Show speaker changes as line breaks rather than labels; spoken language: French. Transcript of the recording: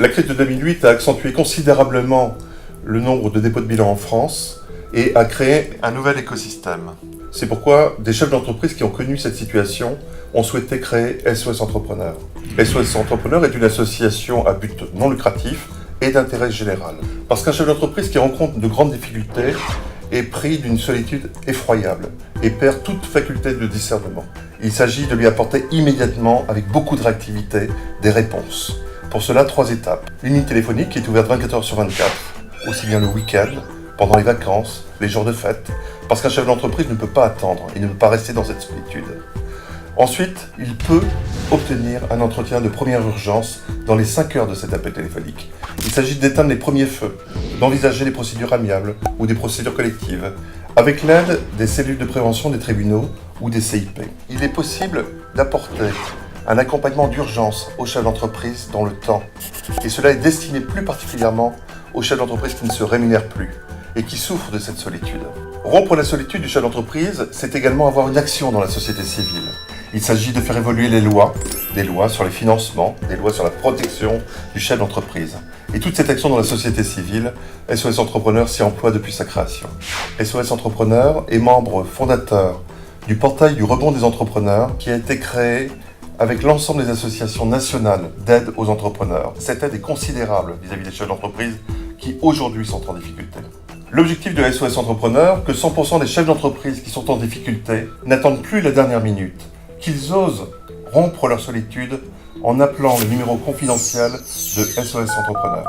La crise de 2008 a accentué considérablement le nombre de dépôts de bilan en France et a créé un nouvel écosystème. C'est pourquoi des chefs d'entreprise qui ont connu cette situation ont souhaité créer SOS Entrepreneur. SOS Entrepreneur est une association à but non lucratif et d'intérêt général. Parce qu'un chef d'entreprise qui rencontre de grandes difficultés est pris d'une solitude effroyable et perd toute faculté de discernement. Il s'agit de lui apporter immédiatement, avec beaucoup de réactivité, des réponses. Pour cela, 3 étapes. Une ligne téléphonique qui est ouverte 24 heures sur 24, aussi bien le week-end, pendant les vacances, les jours de fête, parce qu'un chef d'entreprise ne peut pas attendre et ne peut pas rester dans cette solitude. Ensuite, il peut obtenir un entretien de première urgence dans les 5 heures de cet appel téléphonique. Il s'agit d'éteindre les premiers feux, d'envisager des procédures amiables ou des procédures collectives, avec l'aide des cellules de prévention des tribunaux ou des CIP. Il est possible d'apporter un accompagnement d'urgence aux chefs d'entreprise dans le temps. Et cela est destiné plus particulièrement aux chefs d'entreprise qui ne se rémunèrent plus et qui souffrent de cette solitude. Rompre la solitude du chef d'entreprise, c'est également avoir une action dans la société civile. Il s'agit de faire évoluer les lois, des lois sur les financements, des lois sur la protection du chef d'entreprise. Et toute cette action dans la société civile, SOS Entrepreneur s'y emploie depuis sa création. SOS Entrepreneur est membre fondateur du portail du rebond des entrepreneurs qui a été créé avec l'ensemble des associations nationales d'aide aux entrepreneurs. Cette aide est considérable vis-à-vis des chefs d'entreprise qui aujourd'hui sont en difficulté. L'objectif de SOS Entrepreneur, que 100% des chefs d'entreprise qui sont en difficulté n'attendent plus la dernière minute, qu'ils osent rompre leur solitude en appelant le numéro confidentiel de SOS Entrepreneur.